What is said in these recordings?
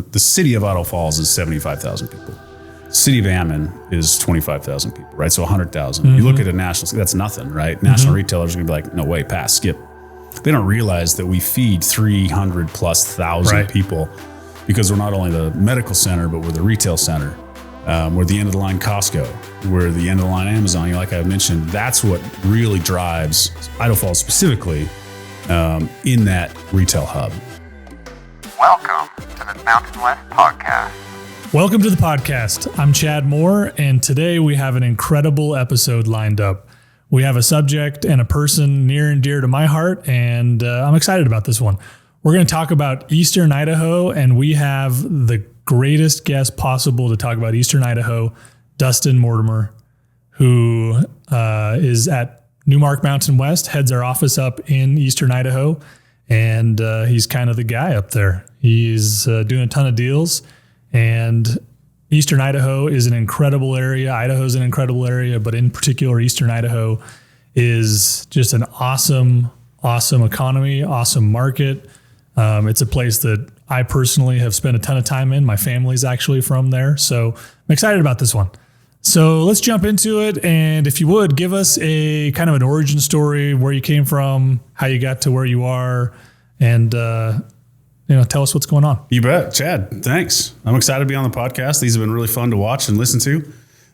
the city of Idaho Falls is 75,000 people. City of Ammon is 25,000 people, right? So 100,000. You look at a national, that's nothing, right? National retailers are gonna be like, no way, pass, skip. They don't realize that we feed 300 plus thousand people because we're not only the medical center, but we're the retail center. We're the end of the line Costco. We're the end of the line Amazon. Like I mentioned, that's what really drives Idaho Falls specifically in that retail hub. Welcome to the Mountain West Podcast. Welcome to the podcast. I'm Chad Moore, and today we have an incredible episode lined up. We have a subject and a person near and dear to my heart, and I'm excited about this one. We're going to talk about Eastern Idaho, and we have the greatest guest possible to talk about Eastern Idaho, Dustin Mortimer, who is at Newmark Mountain West, heads our office up in Eastern Idaho, and he's kind of the guy up there. He's doing a ton of deals, and Eastern Idaho is an incredible area. Idaho's an incredible area, but in particular, Eastern Idaho is just an awesome economy, awesome market. It's a place that I personally have spent a ton of time in. My family's actually from there, so I'm excited about this one. So let's jump into it. And if you would, give us a kind of an origin story, where you came from, how you got to where you are, and tell us what's going on. You bet. Chad, thanks. I'm excited to be on the podcast. These have been really fun to watch and listen to.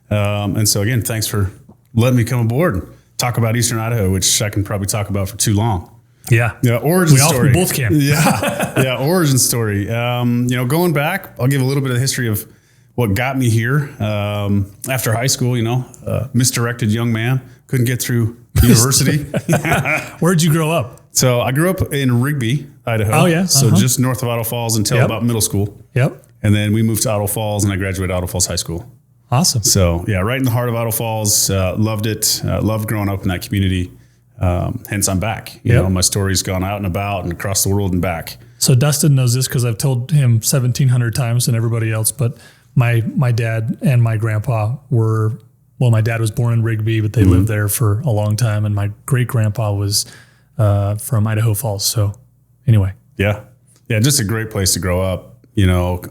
And so again, thanks for letting me come aboard and talk about Eastern Idaho, which I can probably talk about for too long. Yeah. Origin story. We both can. Yeah. Origin story. Going back, I'll give a little bit of the history of what got me here. After high school, misdirected young man, couldn't get through university. Where'd you grow up? So I grew up in Rigby, Idaho. Oh, yeah. So just north of Idaho Falls until about middle school. Yep. And then we moved to Idaho Falls, and I graduated Idaho Falls High School. Awesome. So yeah, right in the heart of Idaho Falls. Loved it. Loved growing up in that community. Hence I'm back. My story's gone out and about and across the world and back. So Dustin knows this because I've told him 1,700 times and everybody else, but my dad and my grandpa my dad was born in Rigby, but they lived there for a long time. And my great grandpa was from Idaho Falls. So anyway. Yeah. Just a great place to grow up,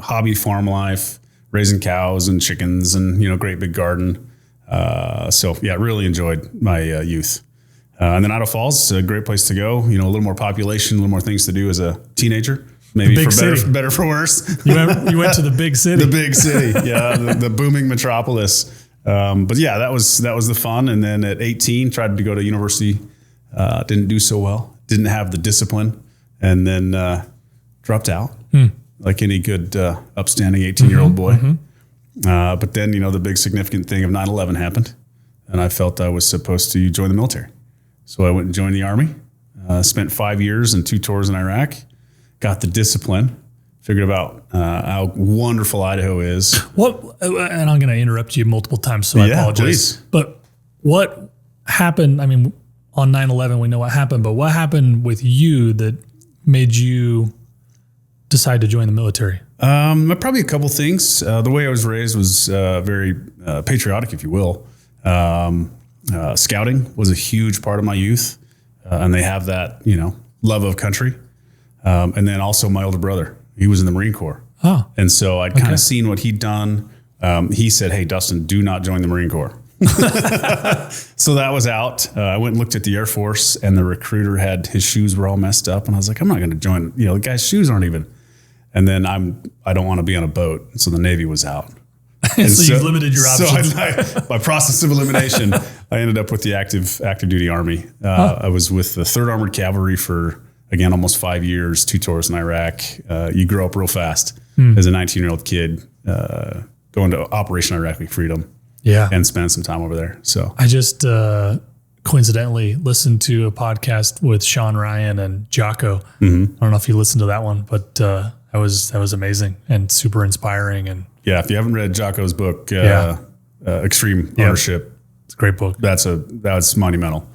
hobby farm life, raising cows and chickens and, great big garden. Really enjoyed my youth. And then Idaho Falls is a great place to go, a little more population, a little more things to do as a teenager, maybe for better for worse. You went to the big city. The big city. Yeah. the booming metropolis. That was the fun. And then at 18, tried to go to university. Didn't do so well, didn't have the discipline, and then dropped out like any good upstanding 18-year-old boy. But then, the big significant thing of 9/11 happened, and I felt I was supposed to join the military. So I went and joined the Army, spent 5 years and 2 tours in Iraq, got the discipline, figured out how wonderful Idaho is. And I'm going to interrupt you multiple times, so I apologize. Please. But what happened? I mean, on 9/11, we know what happened, but what happened with you that made you decide to join the military? Probably a couple things. The way I was raised was very patriotic, if you will. Scouting was a huge part of my youth, and they have that, love of country. And then also my older brother, he was in the Marine Corps. Oh. And so I'd kind of seen what he'd done. He said, "Hey, Dustin, do not join the Marine Corps." So that was out. I went and looked at the Air Force, and the recruiter had his shoes were all messed up, and I was like, I'm not going to join. The guy's shoes aren't even. And then I don't want to be on a boat, so the Navy was out. So you've limited your options. So by process of elimination, I ended up with the active duty Army. I was with the 3rd Armored Cavalry for almost 5 years, 2 tours in Iraq. You grow up real fast as a 19-year-old kid, going to Operation Iraqi Freedom. Yeah. And spend some time over there. So I just coincidentally listened to a podcast with Sean Ryan and Jocko. I don't know if you listened to that one, but that was amazing and super inspiring. And yeah, if you haven't read Jocko's book, Extreme Ownership, it's a great book. That's monumental.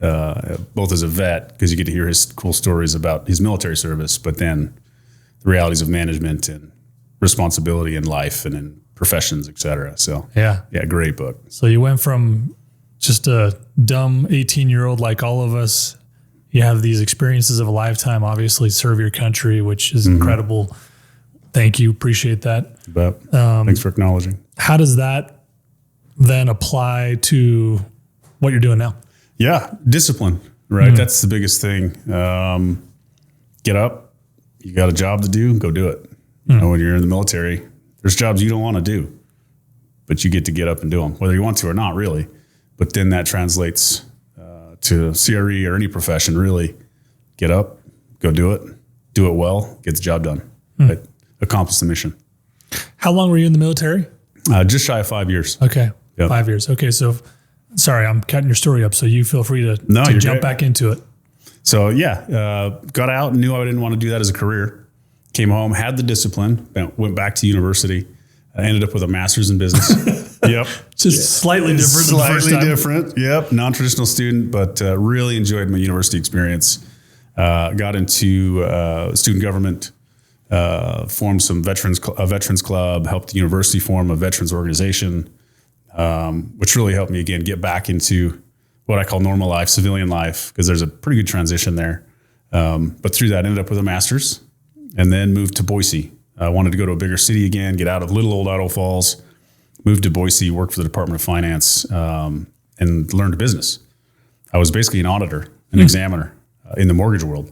Both as a vet, because you get to hear his cool stories about his military service, but then the realities of management and responsibility in life and in professions, et cetera. So yeah, great book. So you went from just a dumb 18-year-old like all of us. You have these experiences of a lifetime, obviously serve your country, which is incredible. Thank you. Appreciate that. But thanks for acknowledging. How does that then apply to what you're doing now? Yeah, discipline, right? That's the biggest thing. Get up. You got a job to do, go do it. You know, when you're in the military, there's jobs you don't want to do, but you get to get up and do them, whether you want to or not, really. But then that translates to CRE or any profession, really. Get up, go do it well, get the job done, right? Accomplish the mission. How long were you in the military? Just shy of 5 years. Okay, Yep. 5 years. Okay, so sorry, I'm cutting your story up, so you feel free to you're jump great. back into it. So got out and knew I didn't want to do that as a career. Came home, had the discipline, went back to university, ended up with a master's in business. Yep. Just slightly different than the first Slightly time. different. Yep. Non-traditional student, but really enjoyed my university experience. Got into student government, formed some a veterans club, helped the university form a veterans organization, which really helped me, again, get back into what I call normal life, civilian life, because there's a pretty good transition there. But through that, ended up with a master's and then moved to Boise. I wanted to go to a bigger city again, get out of little old Idaho Falls, moved to Boise, worked for the Department of Finance, and learned business. I was basically an auditor, an examiner in the mortgage world,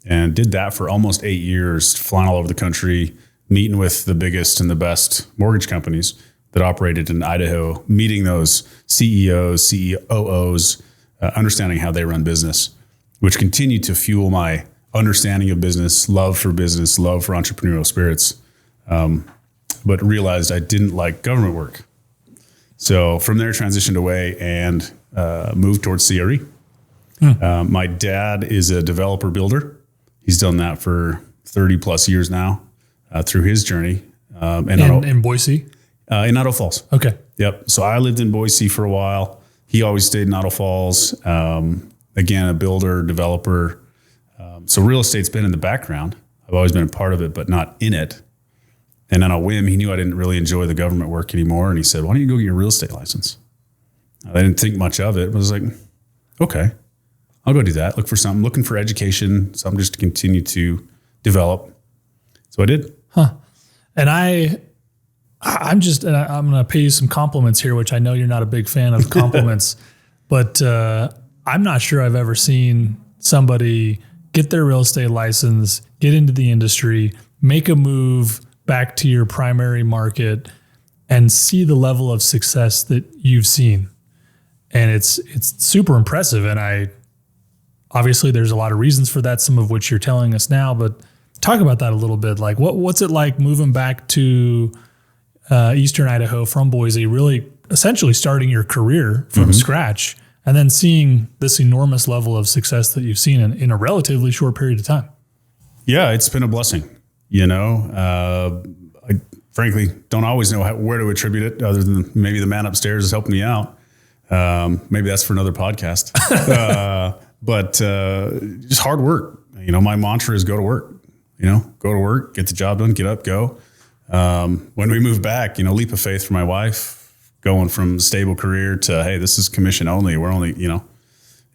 and did that for almost 8 years, flying all over the country, meeting with the biggest and the best mortgage companies that operated in Idaho, meeting those CEOs, COOs, understanding how they run business, which continued to fuel my understanding of business, love for entrepreneurial spirits, but realized I didn't like government work. So from there, transitioned away and moved towards CRE. My dad is a developer builder. He's done that for 30 plus years now through his journey. In Boise? In Idaho Falls. Okay. Yep. So I lived in Boise for a while. He always stayed in Idaho Falls. Again, a builder, developer. So real estate's been in the background. I've always been a part of it, but not in it. And on a whim, he knew I didn't really enjoy the government work anymore. And he said, why don't you go get your real estate license? I didn't think much of it, but I was like, okay, I'll go do that. Look for something, looking for education, something just to continue to develop. So I did. And I'm going to pay you some compliments here, which I know you're not a big fan of compliments, but I'm not sure I've ever seen somebody get their real estate license, get into the industry, make a move back to your primary market, and see the level of success that you've seen. And it's super impressive. And obviously there's a lot of reasons for that, some of which you're telling us now, but talk about that a little bit. Like what's it like moving back to Eastern Idaho from Boise, really essentially starting your career from scratch, and then seeing this enormous level of success that you've seen in a relatively short period of time? Yeah, it's been a blessing. I frankly don't always know where to attribute it, other than maybe the man upstairs is helping me out. Maybe that's for another podcast. But just hard work. My mantra is go to work. Go to work, get the job done, get up, go. When we moved back, leap of faith for my wife, going from stable career to, hey, this is commission only. We're only,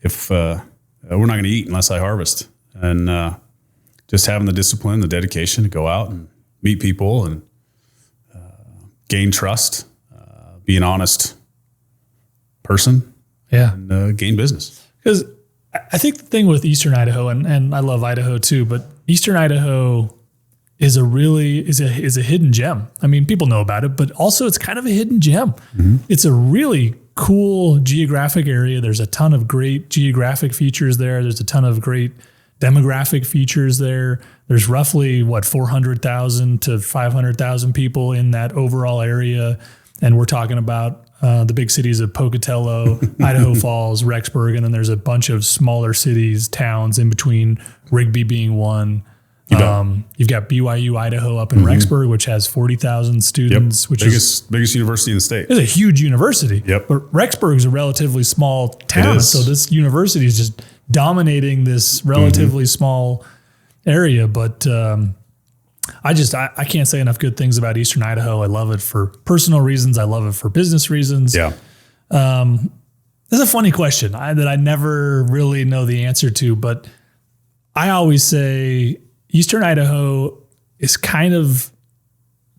if we're not going to eat unless I harvest. And just having the discipline, the dedication to go out and meet people and gain trust, be an honest person, and gain business. Because I think the thing with Eastern Idaho, and I love Idaho too, but Eastern Idaho is a hidden gem. I mean, people know about it, but also it's kind of a hidden gem. It's a really cool geographic area. There's a ton of great geographic features there. There's a ton of great demographic features there. There's roughly 400,000 to 500,000 people in that overall area. And we're talking about the big cities of Pocatello, Idaho Falls, Rexburg, and then there's a bunch of smaller cities, towns in between, Rigby being one. You've got BYU Idaho up in Rexburg, which has 40,000 students, which is biggest university in the state. It's a huge university. Yep. But Rexburg is a relatively small town, so this university is just dominating this relatively small area. But I can't say enough good things about Eastern Idaho. I love it for personal reasons. I love it for business reasons. Yeah. This is a funny question that I never really know the answer to, but I always say Eastern Idaho is kind of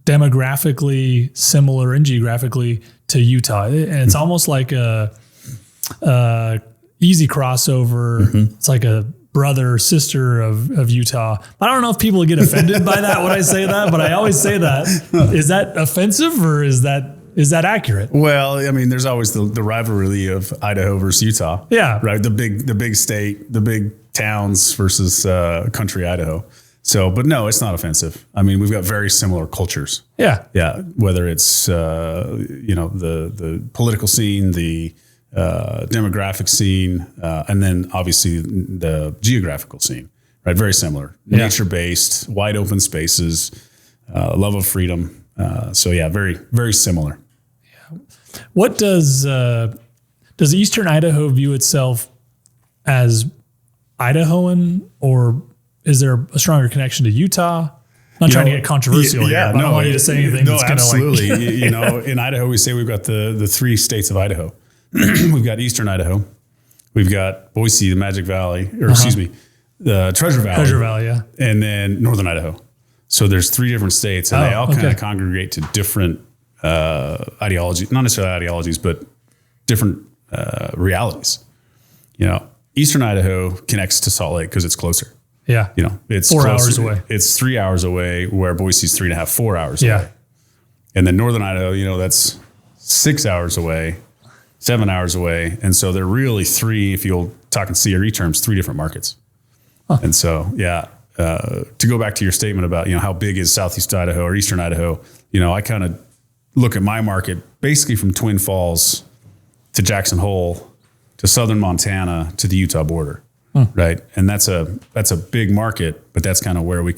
demographically similar and geographically to Utah. And it's almost like a easy crossover. It's like a brother or sister of Utah. I don't know if people get offended by that when I say that, but I always say that. Is that offensive or is that accurate? Well, I mean, there's always the rivalry of Idaho versus Utah. Yeah. Right. The big state, the big towns versus country Idaho. So, but no, it's not offensive. I mean, we've got very similar cultures. Yeah. Yeah. Whether it's, the political scene, the demographic scene, and then obviously the geographical scene, right? Very similar, nature-based, wide open spaces, love of freedom. So yeah, very, very similar. Yeah. What does Eastern Idaho view itself as Idahoan, or is there a stronger connection to Utah? I'm not trying to get controversial here. I don't want you to say anything that's going to absolutely. In Idaho, we say we've got the 3 states of Idaho. We've got Eastern Idaho. We've got Boise, the Magic Valley, or excuse me, the Treasure Valley. Treasure Valley, yeah. And then Northern Idaho. So there's 3 different states, and they all kind of congregate to different ideologies, not necessarily ideologies, but different realities. Eastern Idaho connects to Salt Lake because it's closer. Yeah. It's 4 closer. hours away. It's 3 hours away, where Boise's 3.5, 4 hours away. And then Northern Idaho, that's 6 hours away, 7 hours away. And so they're really 3, if you'll talk in CRE terms, 3 different markets. And so, to go back to your statement about, how big is Southeast Idaho or Eastern Idaho, I kind of look at my market basically from Twin Falls to Jackson Hole to Southern Montana to the Utah border. Right. And that's a big market, but that's kind of where you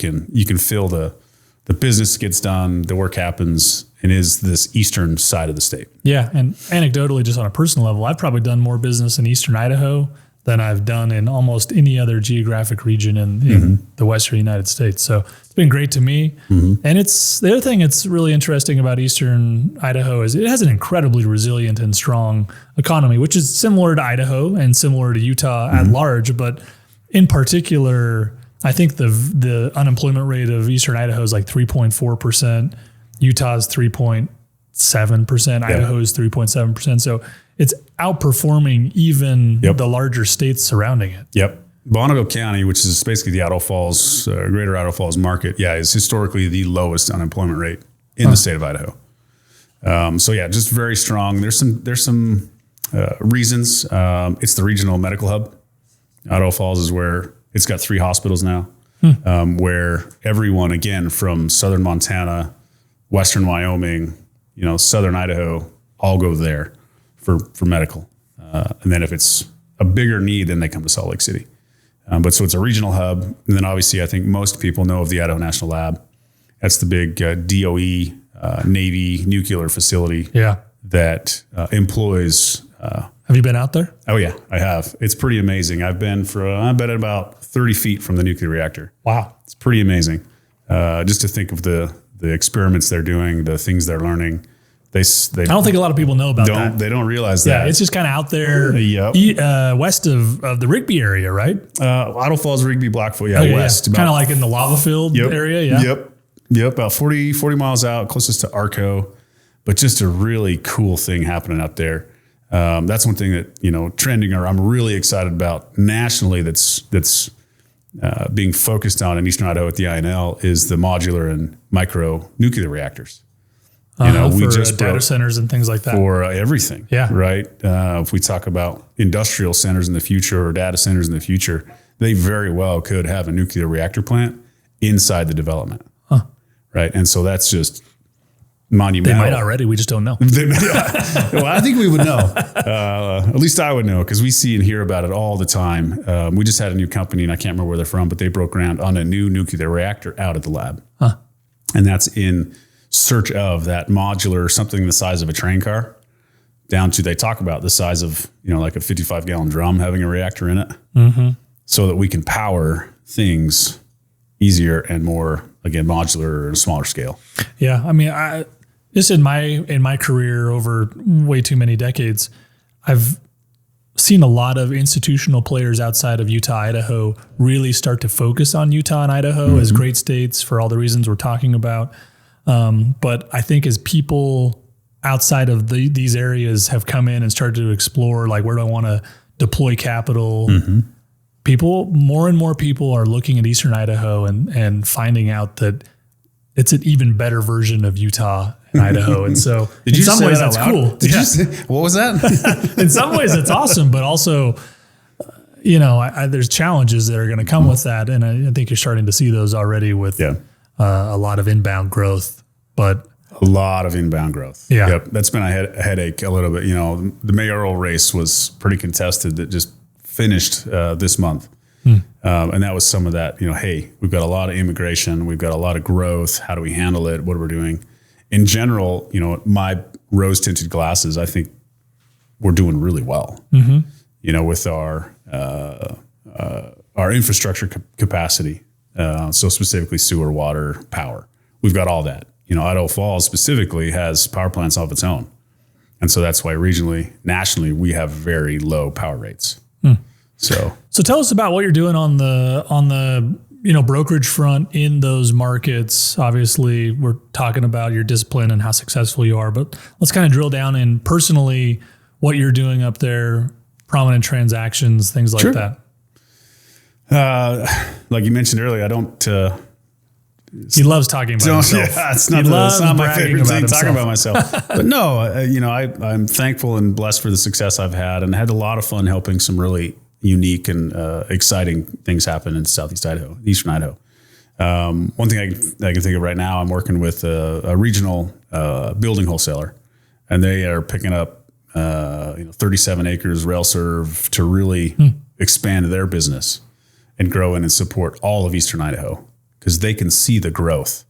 can feel the business gets done, the work happens, and is this eastern side of the state. Yeah. And anecdotally, just on a personal level, I've probably done more business in Eastern Idaho than I've done in almost any other geographic region in the Western United States. So it's been great to me. And the other thing that's really interesting about Eastern Idaho is it has an incredibly resilient and strong economy, which is similar to Idaho and similar to Utah at large. But in particular, I think the unemployment rate of Eastern Idaho is like 3.4%. Utah's 3.7%. Idaho's 3.7%. So it's outperforming even the larger states surrounding it. Yep. Bonneville County, which is basically the Idaho Falls, greater Idaho Falls market, is historically the lowest unemployment rate in the state of Idaho. Just very strong. There's some reasons. It's the regional medical hub. Idaho Falls is where it's got 3 hospitals now, where everyone, again, from Southern Montana, Western Wyoming, Southern Idaho, all go there for medical. And then if it's a bigger need, then they come to Salt Lake City. So it's a regional hub. And then obviously I think most people know of the Idaho National Lab. That's the big DOE Navy nuclear facility that employs. Have you been out there? Oh yeah, I have. It's pretty amazing. I've been at about 30 feet from the nuclear reactor. Wow. It's pretty amazing. Just to think of the experiments they're doing, the things they're learning. I don't think a lot of people know about that. They don't realize that. Yeah, it's just kind of out there west of the Rigby area, right? Idaho Falls, Rigby, Blackfoot, west. Kind of like in the lava field area, Yep, about 40 miles out, closest to Arco, but just a really cool thing happening out there. That's one thing that, trending, or I'm really excited about nationally that's being focused on in Eastern Idaho at the INL is the modular and micro nuclear reactors. We just data centers and things like that. For everything. Yeah. Right. If we talk about industrial centers in the future or data centers in the future, they very well could have a nuclear reactor plant inside the development. Right. And so that's just monumental. They might already. We just don't know. Well, I think we would know. At least I would know, because we see and hear about it all the time. We just had a new company, and I can't remember where they're from, but they broke ground on a new nuclear reactor out at the lab. And that's in search of that modular, something the size of a train car, down to, they talk about the size of, like a 55-gallon drum having a reactor in it, so that we can power things easier and more, again, modular or smaller scale. Yeah. I mean, just in my career over way too many decades, I've seen a lot of institutional players outside of Utah, Idaho really start to focus on Utah and Idaho as great states for all the reasons we're talking about. But I think as people outside of these areas have come in and started to explore, like, where do I want to deploy capital? More and more people are looking at Eastern Idaho and finding out that it's an even better version of Utah and Idaho. And so in some ways that's cool. Did you say, what was that? In some ways it's awesome, but also, there's challenges that are going to come with that. And I think you're starting to see those already with a lot of inbound growth, but a lot of inbound growth. Yeah. Yep. That's been a headache a little bit. The mayoral race was pretty contested that just finished this month. And that was some of that, hey, we've got a lot of immigration. We've got a lot of growth. How do we handle it? What are we doing? In general, my rose tinted glasses, I think we're doing really well, with our infrastructure capacity. So specifically sewer, water, power. We've got all that. Idaho Falls specifically has power plants of its own. And so that's why regionally, nationally, we have very low power rates. So tell us about what you're doing on the brokerage front in those markets. Obviously, we're talking about your discipline and how successful you are, but let's kind of drill down in personally what you're doing up there, prominent transactions, things like that. Like you mentioned earlier, I don't. He loves talking about himself. Yeah, it's not my favorite thing talking about myself. But no, I'm thankful and blessed for the success I've had, and had a lot of fun helping some really unique and exciting things happen in Southeast Idaho, Eastern Idaho. One thing I can think of right now, I'm working with a regional building wholesaler, and they are picking up 37 acres rail serve to really expand their business and grow in and support all of Eastern Idaho, because they can see the growth.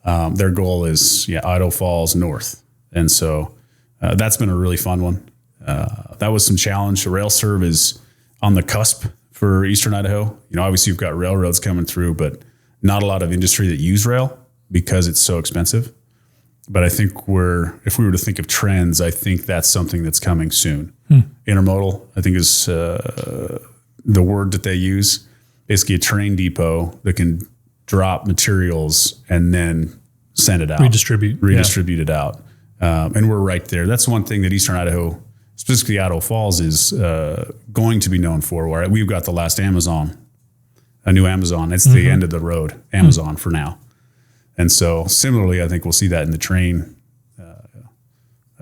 Their goal is Idaho Falls north. And so that's been a really fun one. That was some challenge. The rail serve is on the cusp for Eastern Idaho. Obviously you've got railroads coming through, but not a lot of industry that use rail because it's so expensive. But I think if we were to think of trends, I think that's something that's coming soon. Intermodal, I think, is the word that they use. Basically a train depot that can drop materials and then send it out. Redistribute it out. And we're right there. That's one thing that Eastern Idaho, specifically Idaho Falls, is going to be known for, where we've got the last Amazon, a new Amazon. It's the end of the road Amazon for now. And so similarly, I think we'll see that in the train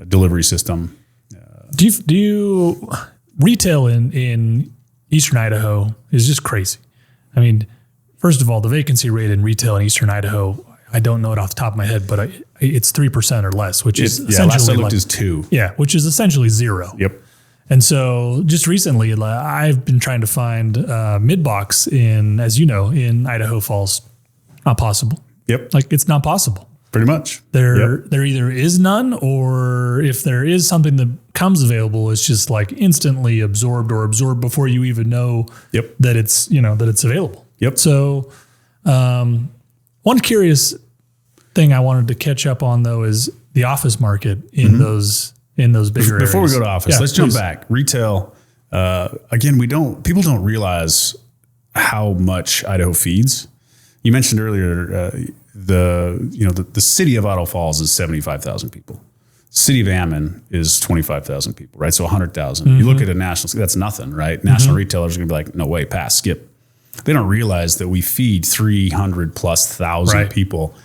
delivery system. Do you retail in Eastern Idaho is just crazy. I mean, first of all, the vacancy rate in retail in Eastern Idaho, I don't know it off the top of my head, but it's 3% or less, which is essentially last I looked is 2. Yeah, which is essentially 0. Yep. And so just recently, I've been trying to find mid-box in Idaho Falls. Not possible. Yep. Like, it's not possible. Pretty much. There either is none, or if there is something that comes available, it's just like instantly absorbed before you even know that it's available. Yep. So one curious thing I wanted to catch up on, though, is the office market in those bigger areas. Before we go to office, let's jump back. Retail, again, people don't realize how much Idaho feeds. You mentioned earlier the city of Idaho Falls is 75,000 people. City of Ammon is 25,000 people, right? So 100,000. You look at a national, that's nothing, right? National retailers are going to be like, no way, pass, skip. They don't realize that we feed 300,000+ people,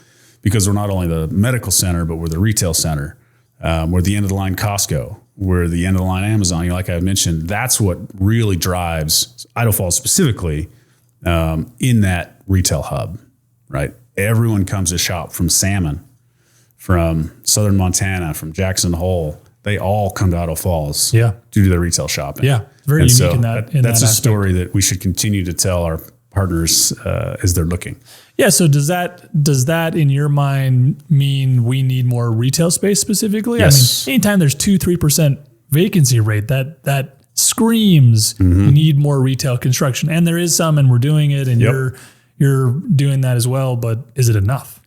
because we're not only the medical center, but we're the retail center. We're the end of the line Costco. We're the end of the line Amazon. Like I mentioned, that's what really drives Idaho Falls specifically in that retail hub, right? Everyone comes to shop from Salmon, from Southern Montana, from Jackson Hole. They all come to Idaho Falls to do their retail shopping. Yeah, very unique in that. That's a story that we should continue to tell our partners as they're looking. Yeah. So does that in your mind mean we need more retail space specifically? Yes. I mean, anytime there's 2-3% vacancy rate, that screams you need more retail construction, and there is some, and we're doing it, and you're doing that as well. But is it enough?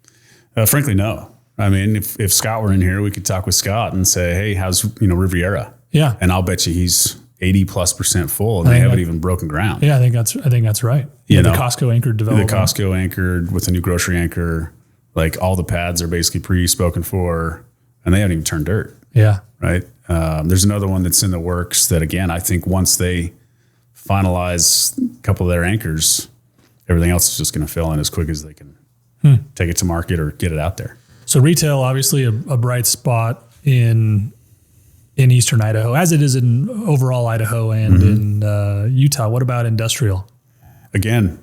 Frankly, no. I mean, if Scott were in here, we could talk with Scott and say, hey, how's Riviera? Yeah. And I'll bet you he's 80+% full, and they haven't even broken ground. Yeah, I think that's right. The Costco anchored development. The Costco anchored with a new grocery anchor. Like all the pads are basically pre-spoken for, and they haven't even turned dirt. Yeah. Right. There's another one that's in the works that, again, I think once they finalize a couple of their anchors, everything else is just going to fill in as quick as they can take it to market or get it out there. So retail, obviously a bright spot in Eastern Idaho, as it is in overall Idaho and in Utah. What about industrial? Again,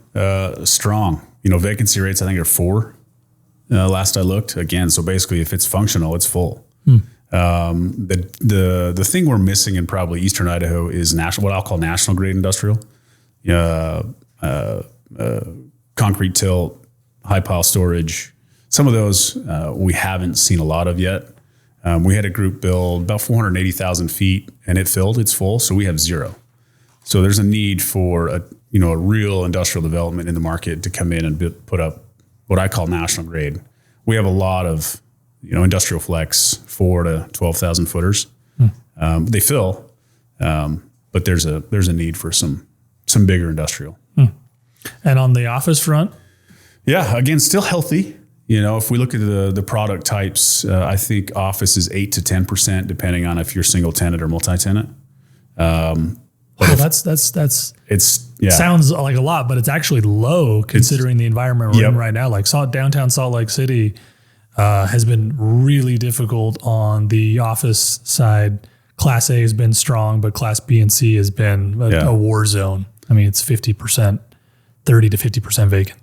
Strong. Vacancy rates, I think, are 4. Last I looked. Again, so basically if it's functional, it's full. The thing we're missing in probably Eastern Idaho is what I'll call national grade industrial. Concrete tilt, high pile storage. Some of those we haven't seen a lot of yet. We had a group build about 480,000 feet, and it filled. It's full, so we have 0. So there's a need for a real industrial development in the market to come in and put up what I call national grade. We have a lot of industrial flex 4,000 to 12,000 footers. They fill, but there's a need for some bigger industrial. And on the office front? Yeah, again, still healthy. If we look at the product types, I think office is 8 to 10%, depending on if you're single tenant or multi-tenant. That's sounds like a lot, but it's actually low considering the environment we're in right now. Like downtown Salt Lake City has been really difficult on the office side. Class A has been strong, but Class B and C has been a war zone. I mean, it's 50%, 30 to 50% vacant.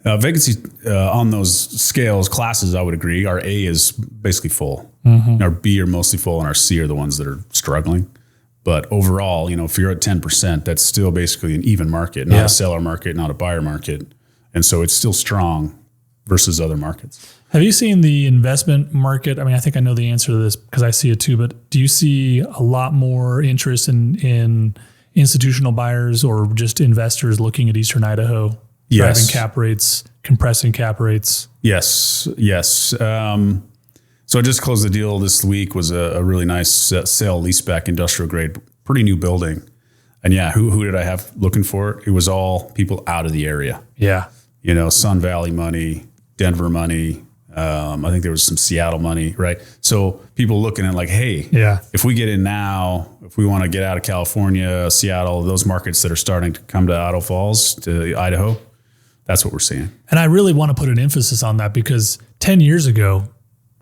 Vacancy on those scales, classes, I would agree. Our A is basically full. Our B are mostly full, and our C are the ones that are struggling. But overall, if you're at 10%, that's still basically an even market, not a seller market, not a buyer market. And so it's still strong versus other markets. Have you seen the investment market? I mean, I think I know the answer to this because I see it too, but do you see a lot more interest in institutional buyers or just investors looking at Eastern Idaho? Driving cap rates, compressing cap rates. Yes. So I just closed the deal this week. Was a really nice sale leaseback industrial grade, pretty new building. And who did I have looking for it? It was all people out of the area. Yeah. Sun Valley money, Denver money. I think there was some Seattle money, right? So people looking at like, hey, if we get in now, if we want to get out of California, Seattle, those markets that are starting to come to Idaho Falls, to Idaho, that's what we're seeing. And I really want to put an emphasis on that because 10 years ago,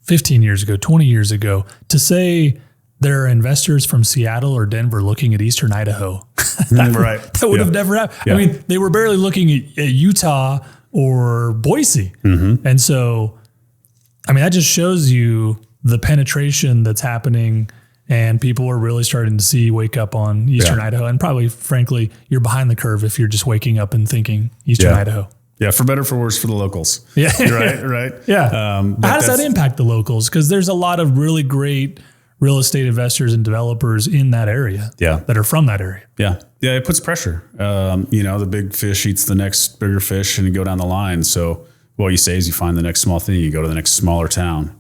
15 years ago, 20 years ago, to say there are investors from Seattle or Denver looking at Eastern Idaho, that would have never happened. Yeah. I mean, they were barely looking at Utah or Boise. And so, I mean, that just shows you the penetration that's happening, and people are really starting to wake up on Eastern Idaho. And probably, frankly, you're behind the curve if you're just waking up and thinking Eastern Idaho. Yeah, for better or for worse for the locals. Yeah. Right. Yeah. How does that impact the locals? Because there's a lot of really great real estate investors and developers in that area that are from that area. Yeah. Yeah, it puts pressure. The big fish eats the next bigger fish and you go down the line. So what you say is you find the next small thing, you go to the next smaller town.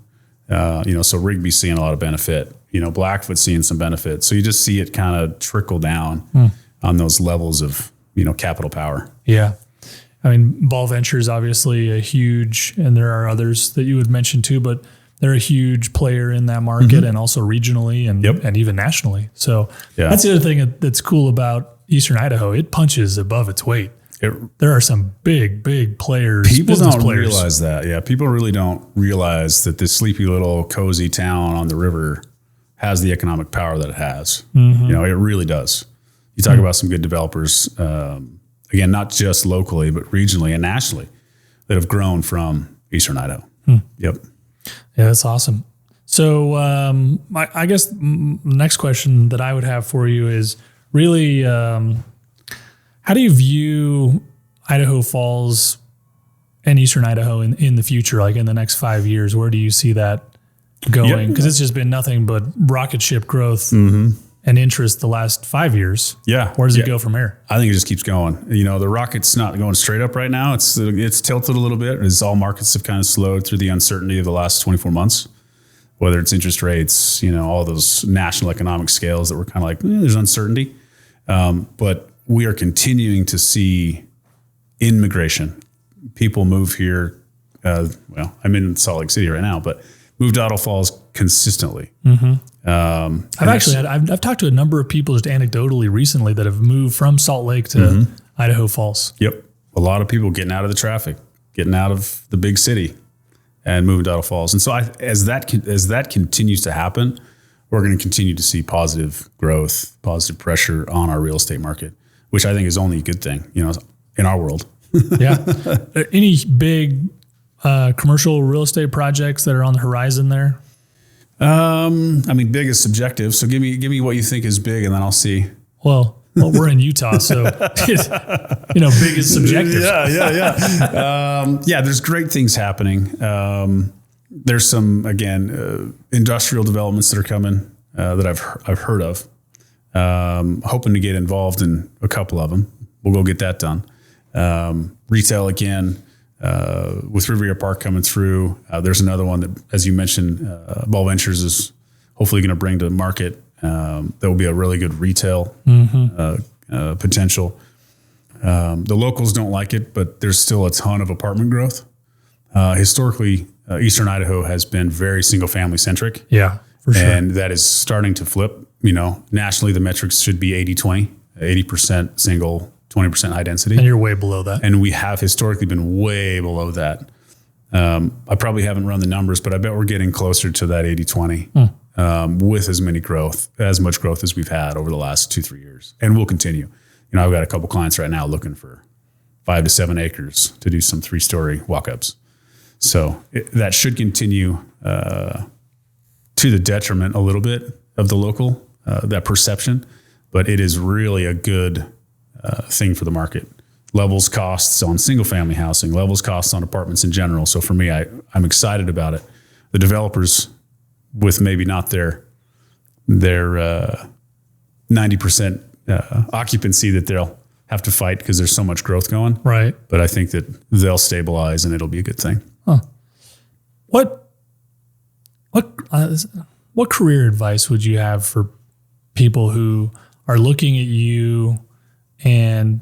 So Rigby's seeing a lot of benefit. Blackfoot's seeing some benefit. So you just see it kind of trickle down on those levels of, capital power. Yeah. I mean, Ball Ventures obviously a huge, and there are others that you would mention too, but they're a huge player in that market and also regionally and even nationally. So that's the other thing that's cool about Eastern Idaho. It punches above its weight. There are some big players. People don't realize that. Yeah, people really don't realize that this sleepy little cozy town on the river has the economic power that it has. It really does. You talk about some good developers, again, not just locally, but regionally and nationally, that have grown from Eastern Idaho. Yep. Yeah, that's awesome. So I guess the next question that I would have for you is really, how do you view Idaho Falls and Eastern Idaho in the future, like in the next 5 years? Where do you see that going? Because it's just been nothing but rocket ship growth and interest the last 5 years. Yeah. Where does it go from here? I think it just keeps going. The rocket's not going straight up right now. It's tilted a little bit as all markets have kind of slowed through the uncertainty of the last 24 months, whether it's interest rates, all those national economic scales that were kind of like, there's uncertainty. But we are continuing to see immigration. People move here I'm in Salt Lake City right now, but moved to Idaho Falls consistently. I've talked to a number of people just anecdotally recently that have moved from Salt Lake to Idaho Falls. Yep. A lot of people getting out of the traffic, getting out of the big city and moving to Idaho Falls. And so as that continues to happen, we're going to continue to see positive growth, positive pressure on our real estate market, which I think is only a good thing, in our world. Yeah. Any big commercial real estate projects that are on the horizon there? Big is subjective. So give me what you think is big, and then I'll see. Well, we're in Utah, so big is subjective. Yeah. There's great things happening. There's some industrial developments that are coming that I've heard of. Hoping to get involved in a couple of them. We'll go get that done. Retail again. With Riviera Park coming through, there's another one that, as you mentioned, Ball Ventures is hopefully going to bring to market. That will be a really good retail potential. The locals don't like it, but there's still a ton of apartment growth. Historically, Eastern Idaho has been very single family centric. Yeah, for sure. And that is starting to flip. Nationally, the metrics should be 80-20, 80% single, 20% high density. And you're way below that. And we have historically been way below that. I probably haven't run the numbers, but I bet we're getting closer to that 80-20 with as much growth as we've had over the last 2-3 years. And we'll continue. I've got a couple clients right now looking for 5 to 7 acres to do some 3-story walk-ups. So that should continue to the detriment a little bit of the local, that perception, but it is really a good thing for the market. Levels costs on single family housing, levels costs on apartments in general. So for me, I'm excited about it. The developers with maybe not their 90% occupancy that they'll have to fight because there's so much growth going. Right. But I think that they'll stabilize and it'll be a good thing. Huh. What career advice would you have for people who are looking at you and,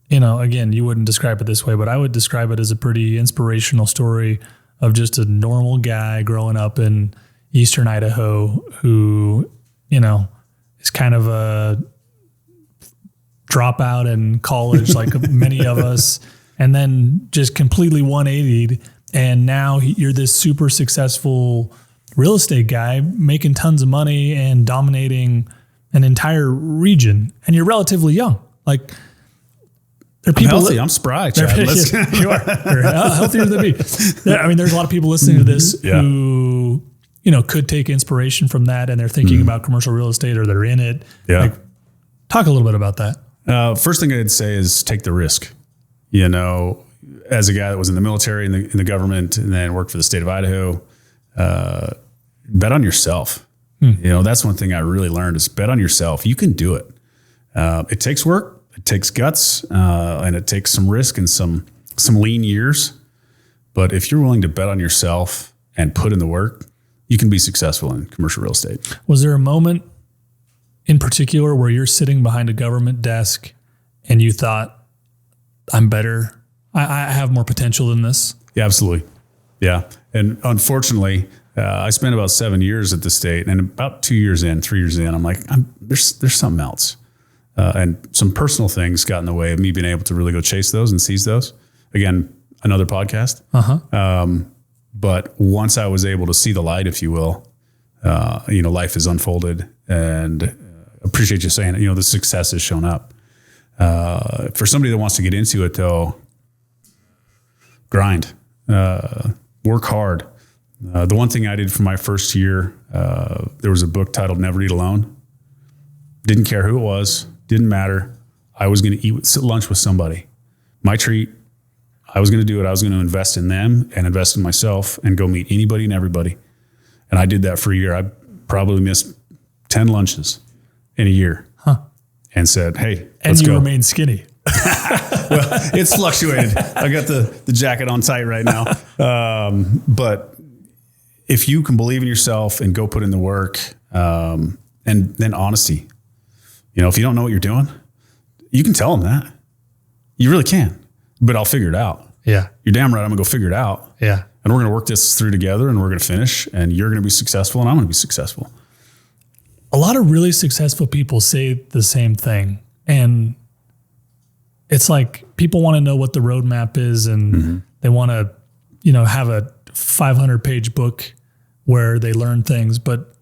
again, you wouldn't describe it this way, but I would describe it as a pretty inspirational story of just a normal guy growing up in Eastern Idaho who, is kind of a dropout in college like many of us, and then just completely 180'd. And now you're this super successful real estate guy making tons of money and dominating an entire region. And you're relatively young. Like, there are people. I'm healthy. I'm spry, Chad. You are. You're healthier than me. Yeah, there's a lot of people listening to this who, could take inspiration from that, and they're thinking about commercial real estate or they're in it. Yeah. Talk a little bit about that. First thing I'd say is take the risk. As a guy that was in the military, in the government, and then worked for the state of Idaho, bet on yourself. That's one thing I really learned is bet on yourself. You can do it. It takes work. It takes guts, and it takes some risk and some lean years. But if you're willing to bet on yourself and put in the work, you can be successful in commercial real estate. Was there a moment in particular where you're sitting behind a government desk and you thought, I'm better, I have more potential than this? Yeah, absolutely. Yeah. And unfortunately, I spent about 7 years at the state, and about 3 years in, I'm like, there's something else. And some personal things got in the way of me being able to really go chase those and seize those. Again, another podcast. But once I was able to see the light, if you will, life has unfolded, and appreciate you saying it. The success has shown up. For somebody that wants to get into it, though, grind, work hard. The one thing I did for my first year, there was a book titled Never Eat Alone. Didn't care who it was. Didn't matter. I was going to sit lunch with somebody. My treat. I was going to do it. I was going to invest in them and invest in myself and go meet anybody and everybody. And I did that for a year. I probably missed 10 lunches in a year. And said, hey, let's go. And you remain skinny. Well, it's fluctuated. I got the jacket on tight right now. But if you can believe in yourself and go put in the work, and then honesty, if you don't know what you're doing, you can tell them that. You really can, but I'll figure it out. Yeah. You're damn right. I'm gonna go figure it out. Yeah. And we're going to work this through together, and we're going to finish, and you're going to be successful and I'm going to be successful. A lot of really successful people say the same thing. And it's like people want to know what the roadmap is, and they want to, have a 500-page book where they learn things, but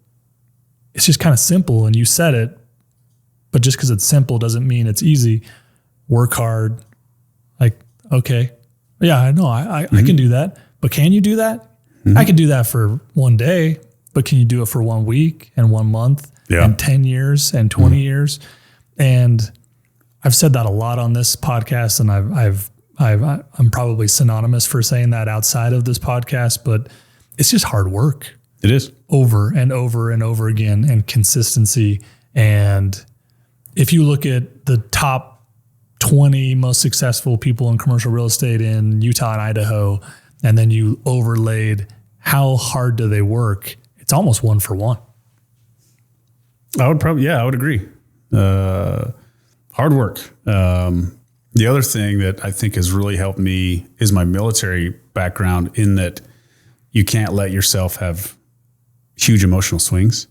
it's just kind of simple. And you said it, but just because it's simple doesn't mean it's easy. Work hard. Like, okay, yeah, I know I can do that. But can you do that? I can do that for one day, but can you do it for 1 week and 1 month and 10 years and 20 years? And I've said that a lot on this podcast, and I'm probably synonymous for saying that outside of this podcast, but it's just hard work. It is. Over and over and over again, and consistency. And if you look at the top 20 most successful people in commercial real estate in Utah and Idaho, and then you overlaid how hard do they work, it's almost 1 for 1. I would agree. Hard work. The other thing that I think has really helped me is my military background, in that you can't let yourself have huge emotional swings,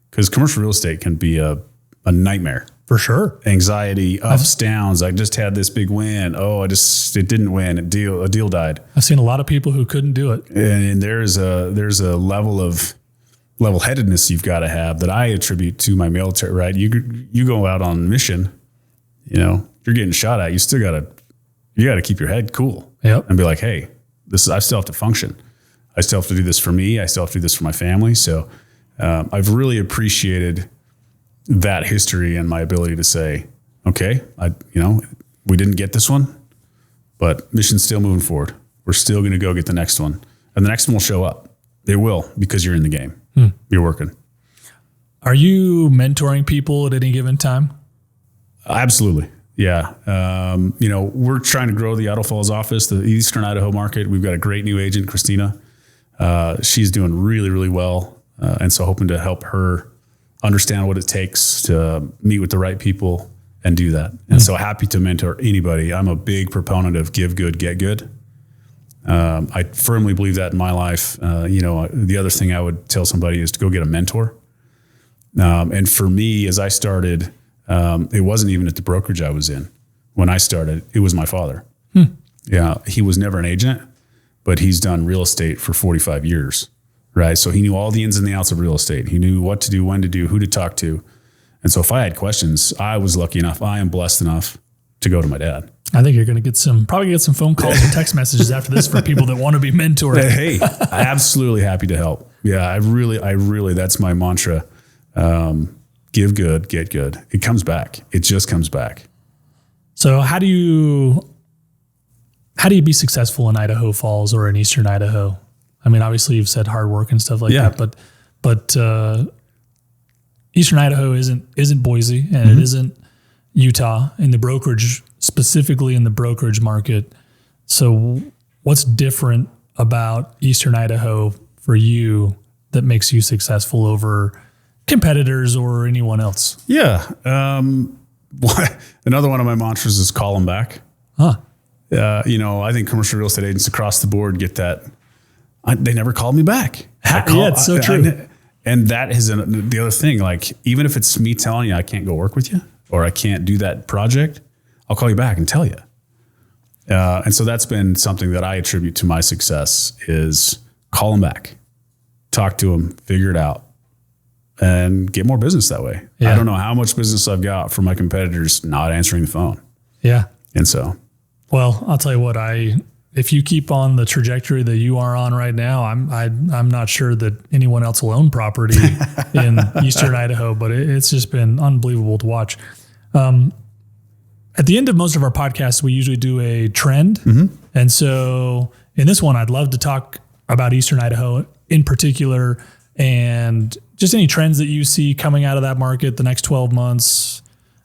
because commercial real estate can be a nightmare. For sure. Anxiety, ups, downs. I just had this big win. Oh, it didn't win. A deal died. I've seen a lot of people who couldn't do it. And there's a level of level-headedness you've got to have that I attribute to my military, right? You go out on mission, you're getting shot at. You got to keep your head cool. Yep. And be like, hey, I still have to function. I still have to do this for me. I still have to do this for my family. So I've really appreciated that history and my ability to say, okay, we didn't get this one, but mission's still moving forward. We're still going to go get the next one, and the next one will show up. They will, because you're in the game. You're working. Are you mentoring people at any given time? Absolutely. Yeah. We're trying to grow the Idaho Falls office, the Eastern Idaho market. We've got a great new agent, Christina. She's doing really, really well. And so hoping to help her understand what it takes to meet with the right people and do that. And so happy to mentor anybody. I'm a big proponent of give good, get good. I firmly believe that in my life. The other thing I would tell somebody is to go get a mentor. And for me, as I started, it wasn't even at the brokerage I was in. When I started, it was my father. Yeah. He was never an agent, but he's done real estate for 45 years. Right. So he knew all the ins and the outs of real estate. He knew what to do, when to do, who to talk to. And so if I had questions, I was lucky enough, I am blessed enough to go to my dad. I think you're going to probably get some phone calls and text messages after this for people that want to be mentored. Hey, absolutely happy to help. Yeah, I really, that's my mantra. Give good, get good. It comes back. It just comes back. So how do you be successful in Idaho Falls or in Eastern Idaho? I mean, obviously you've said hard work and stuff like that, but Eastern Idaho isn't Boise, and it isn't Utah in the brokerage, specifically in the brokerage market. So what's different about Eastern Idaho for you that makes you successful over competitors or anyone else? Yeah. Another one of my mantras is call them back. Huh. I think commercial real estate agents across the board get that. They never called me back. It's so true. And that is the other thing. Like, even if it's me telling you I can't go work with you or I can't do that project, I'll call you back and tell you. And so that's been something that I attribute to my success is call them back, talk to them, figure it out, and get more business that way. Yeah. I don't know how much business I've got from my competitors not answering the phone. Yeah. And so, well, I'll tell you what, if you keep on the trajectory that you are on right now, I'm not sure that anyone else will own property in Eastern Idaho, but it's just been unbelievable to watch. At the end of most of our podcasts, we usually do a trend. And so in this one, I'd love to talk about Eastern Idaho in particular, and just any trends that you see coming out of that market the next 12 months.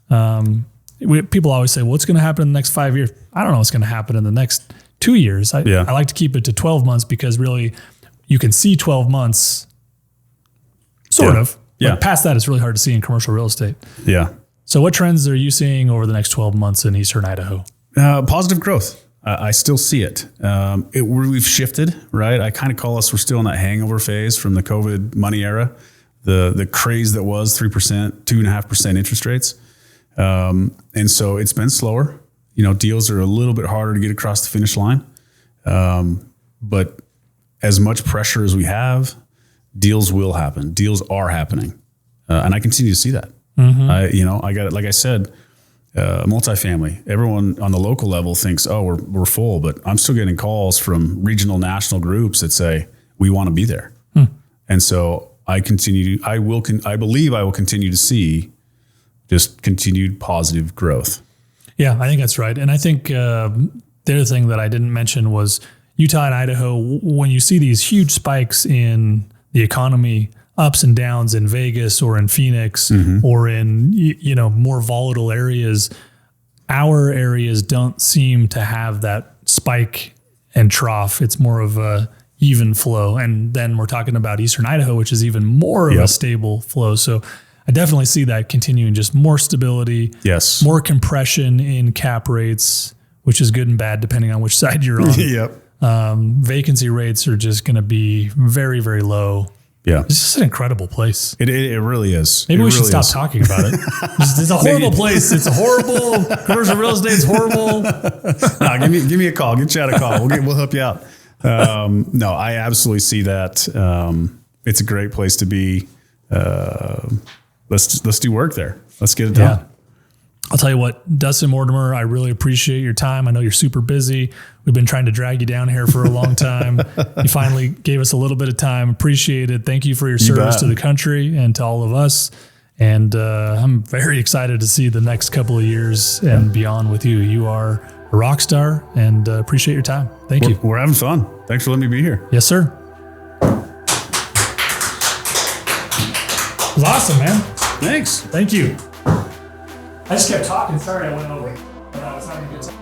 People always say, well, what's going to happen in the next 5 years? I don't know what's going to happen in the next 2 years. I like to keep it to 12 months because really you can see 12 months sort of. But past that, it's really hard to see in commercial real estate. Yeah. So what trends are you seeing over the next 12 months in Eastern Idaho? Positive growth. I still see it. We've shifted, right? I kind of call us, we're still in that hangover phase from the COVID money era, the craze that was 3%, 2.5% interest rates. And so it's been slower. Deals are a little bit harder to get across the finish line. But as much pressure as we have, deals will happen. Deals are happening. And I continue to see that. I got it. Like I said, multifamily, everyone on the local level thinks, oh, we're full, but I'm still getting calls from regional, national groups that say, we want to be there. And so I believe I will continue to see just continued positive growth. Yeah, I think that's right. And I think the other thing that I didn't mention was Utah and Idaho, when you see these huge spikes in the economy, ups and downs in Vegas or in Phoenix or in, more volatile areas, our areas don't seem to have that spike and trough. It's more of a even flow. And then we're talking about Eastern Idaho, which is even more of a stable flow. So I definitely see that continuing, just more stability, more compression in cap rates, which is good and bad depending on which side you're on. Vacancy rates are just going to be very, very low. Yeah. It's just an incredible place. It really is. Maybe we should stop talking about it. It's a horrible place. It's a horrible, commercial real estate's horrible. No, give me a call. Give Chad a call. We'll help you out. No, I absolutely see that. It's a great place to be. Let's do work there. Let's get it done. Yeah. I'll tell you what, Dustin Mortimer, I really appreciate your time. I know you're super busy. We've been trying to drag you down here for a long time. You finally gave us a little bit of time. Appreciate it. Thank you for your service to the country and to all of us. And I'm very excited to see the next couple of years and beyond with you. You are a rock star, and appreciate your time. Thank you. We're having fun. Thanks for letting me be here. Yes, sir. It was awesome, man. Thanks. Thank you. I just kept talking. Sorry I went over. No, it's not a good time.